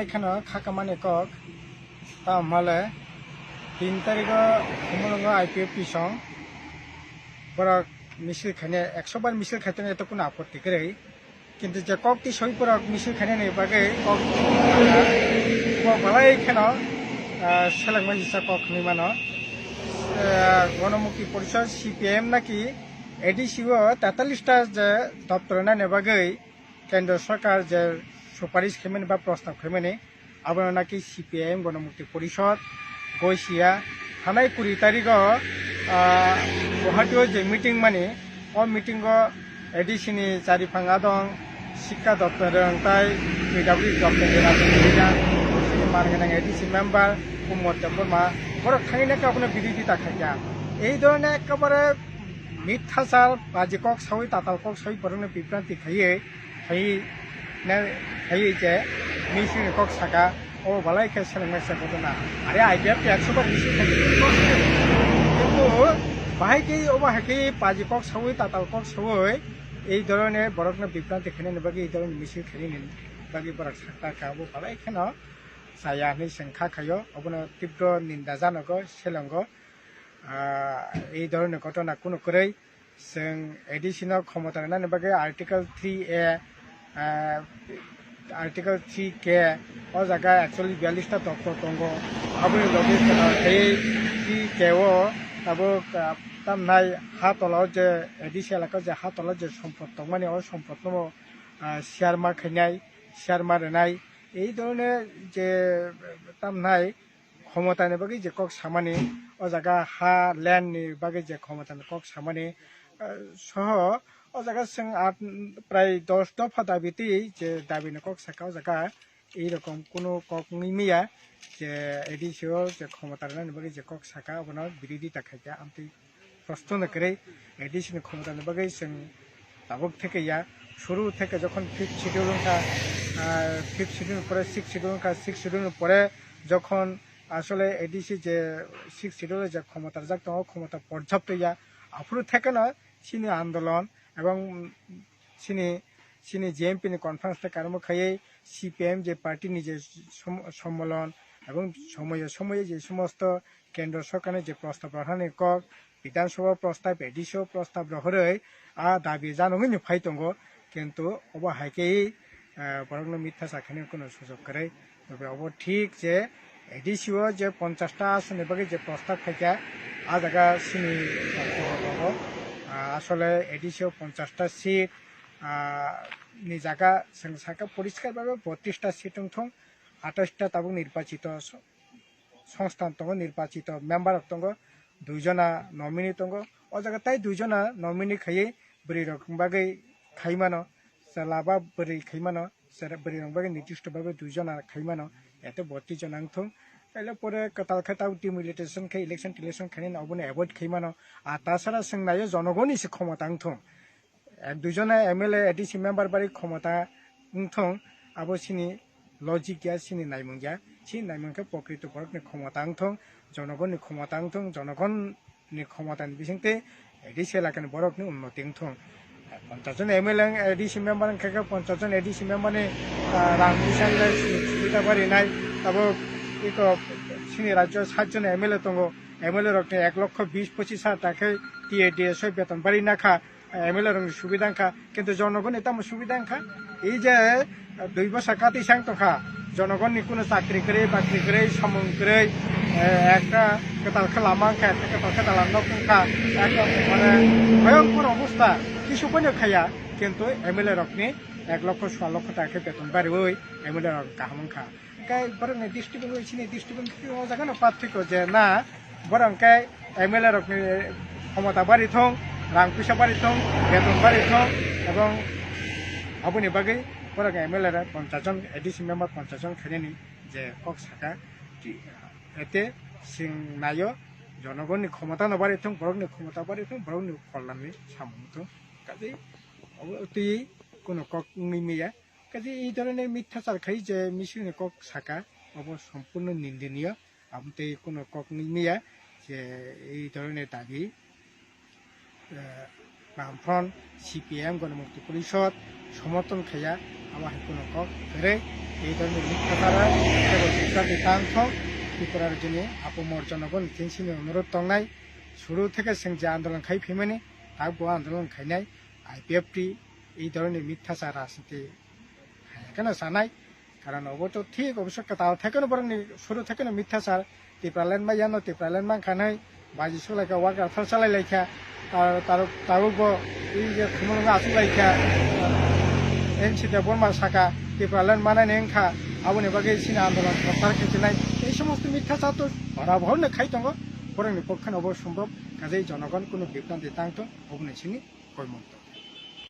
এখানে খাকা মানে কক তাহলে 3 তারিখ সমলঙ্গ আইপিএফ পিছং বড় মিছিল খানে 100 বার মিছিল খাইতে এত কোনো আপত্তি করে কিন্তু যে ককটি সই পর মিছিল খানে নেই বাকে কক ভালাই এখানে সেলাংমা হিসাব কক নিমানো গণমুক্তি পরিষদ সিপিএম নাকি এডিসিও 43টা যে দপ্তর না নেবাগৈ কেন্দ্র সরকার যে সুপারিশ খেমেন বা প্রস্তাব খেমেনি আবার নাকি সিপিএম গণমুক্তি পরিষদ গইসিয়া থানায় 20 তারিখ গুয়াহাটিও যে মিটিং মানে ও মিটিং এডিসিনি চারিফাঙা দং শিক্ষা দপ্তর তাই পিডব্লিউ দপ্তর মানগানাং এডিসি মেম্বার কুমোদ বর্মা বড় থাইনে কাউকে বিরোধিতা খাইয়া এই ধরনের একেবারে মিথ্যাচার বাজি কক সাউই তাতাল কক সাউই বরং বিভ্রান্তি খাইয়ে যে মিছিল কক সাকা ও ভালাই খেয়ে সেলেংমাইসা ঘটনা আরে আইপিএফ 100 বার মিছিল কিন্তু বাহাইকে বাহাইকে বাজি কক সাউই তাতাল কক সাউই এই ধরনের বরং বিভ্রান্তি খেয়ে নেবাগে এই ধরনের মিছিল খেয়ে নেন বাকি বরং সাকা খাবো ভালাই খেন saya ni sengkha kayo obono tibro ninda janogo selango এই ধরনের ঘটনা কোনো করেই जों এডিশনাল ক্ষমতা নানি বাগে আর্টিকেল 3A আর্টিকেল 3K ও জায়গা অ্যাকচুয়ালি 42টা তত্ত্ব দঙ্গ আবুনি লগে এই 3K ও তাবো তামনাই হাতলাও যে এডিসি এলাকা যে হাতলা যে সম্পদ মানে ও সম্পদ শেয়ার মার্কেট শেয়ার মারেনাই এই ধরনের যে তামনাই ক্ষমতা নেবাগে যে কক সামানি ও জায়গা হা ল্যান্ডনি বাগে যে ক্ষমতা কক সামানি সহ ও জায়গা जों প্রায় 10 দফা দাবিতে যে দাবি কক সাকা ও জায়গা এইরকম কোনো কক নিমিয়া যে এডিসিও যে ক্ষমতা নেবাগে যে কক সাকা ওনার বিরোধিতা খাইয়া আমি প্রশ্ন করে এডিসিনি ক্ষমতা নেবাগে जों দাবক থেকে ইয়া শুরু থেকে যখন 5th শিডিউল পরে 6th শিডিউল পরে যখন আসলে এডিসি যে 6th শিডিউলে যে ক্ষমতা যাক ক্ষমতা পর্যাপ্ত ইয়া আফুরু থেকে না চিনি আন্দোলন এবং চিনি জিএমপি নি কনফারেন্স থেকে আরম্ভ খাইয়ে সিপিএম যে পার্টিনি যে সম্মেলন এবং সময়ে যে সমস্ত কেন্দ্র সরকারের যে প্রস্তাব রাখানি কক বিধানসভা প্রস্তাব এডিসিও প্রস্তাব রহরে দাবি জানমিনি ফাইতঙ্গ কিন্তু অবহাইকেই বরং মিথ্যা চাখানোর কোনো সুযোগ করে তবে অব ঠিক যে এডিসিও যে 50টা আসনের বাকি যে প্রস্তাব থাকে আ জায়গা চিনি আসলে এডিসিও 50টা সিট নি জায়গা जों সাকা পরিষ্কারভাবে 32টা সিট থং 28টা তাবো নির্বাচিত সংস্থান দङ নির্বাচিত মেম্বার দङ 2 জনা নমিনি দङ ও জায়গা তাই 2 জনা নমিনি খাইয়ে বরি রকম বাগै খাইমানো সালাবা বরি খাইমানো সারা বরি রকম বাগै নির্দিষ্টভাবে 2 জনা খাইমানো এত 32 জন আংথং তাইলে পরে কাতাল খাতাও ডিমিলিটেশন খাই ইলেকশন খাইনি অবনে অ্যাভয়েড খাইমানো আর তাছাড়া जों নাইও জনগণই সে ক্ষমতা আংথং 2 জনা এমএলএ এডিসি মেম্বার বাড়ি ক্ষমতা আংথং আবো সিনি লজিক গিয়া সিনি নাইমুং গিয়া সিনি নাইমুংকে প্রকৃত বরকনি ক্ষমতা আংথং জনগণনি ক্ষমতা আংথং জনগণনি ক্ষমতানি বিসংতে এডিসি এলাকানি বরকনি উন্নতি আংথং 50 জন এমএলএ এডিসি মেম্বার খাকে 50 জন এডিসি মেম্বারনি রাং বিসাংলে সুবিধা বাড়ি নাই তাবো ইকো সিনি রাজ্য 7 জন এমএলএ দङ এমএলএ রকনি 1,20,25,000 টাকা টিএডিএস বেতন বাড়ি নাখা এমএলএ রং সুবিধা আংখা কিন্তু জনগণ এটা সুবিধা আংখা এই যে 2 বছর কাতি সাং তখা জনগণনি কোনো চাকরি করে বাকরি করে সমন করে একটা কাতাল খালামা আংখা একটা কাতাল খালাম নখা একটা মানে ভয়ঙ্কর অবস্থা কিছু কোনো খাইয়া কিন্তু এমএলএ রকনি 1,16,000 টাকা বেতন বাড়ি ওই এমএলএ রক কাহামখা কাই বরং দৃষ্টিকোণ হইছিনি দৃষ্টিকোণ জায়গা না পার্থক্য যে না বরং কাই এমএলএ রকনি ক্ষমতা বাড়ি থং রাং পয়সা বাড়ি থং বেতন বাড়ি থং এবং আবুনি বাগै বরং এমএলএ 50 জন এডিসি মেম্বার 50 জন খাইনি যে কক সাকা এতে जों নাইও জনগণনি ক্ষমতা নবাড়ি থং বরংনি ক্ষমতা বাড়ি থং বরংনি কল্যাণনি সামন্ত থং কাজে অতি কোনো কক নিমিয়া কাজে এই ধরনের মিথ্যাচার খাই যে মিছিলনি কক সাকা অব সম্পূর্ণ নিন্দনীয় আমতে কোনো কক নিমিয়া যে এই ধরনের দাবি বামফ্রন্ট সিপিএম গণমুক্তি পরিষদ সমর্থন খাইয়া আমার কোনো কক ফেরে এই ধরনের মিথ্যাচারা বিভ্রান্তি তাংথ ত্রিপুরার জন্য আপমর জনগণ তিনসিনি অনুরোধ তংনাই শুরু থেকে जों যে আন্দোলন খাই ফেমেনি তারপর আন্দোলন খাইনাই আইপিএফটি এই ধরনের মিথ্যাচার রাজনীতি কেন জানাই কারণ অবশ্য ঠিক অবশ্য তাও থেকে বরং শুরু থেকে মিথ্যাচার ত্রিপুরালেন বা ইয়ানো ত্রিপুরালেন মান খানাই বাজি সলাইকা ওয়াক রাথার চালাই লাইখা তারও এই যে খুমলঙ্গা আসু লাইখা এনসিতে বর্মা শাখা ত্রিপুরালেন মানায় এংখা আবনি বাকি সিনা আন্দোলন প্রত্যাহার খেয়েছিলেন এই সমস্ত মিথ্যাচার তো ভরাভর খাই দङ বরং পক্ষে অবসম্ভব কাজেই জনগণ কোনো বিভ্রান্তি তাংতো অবনেছিনি কর্মন্ত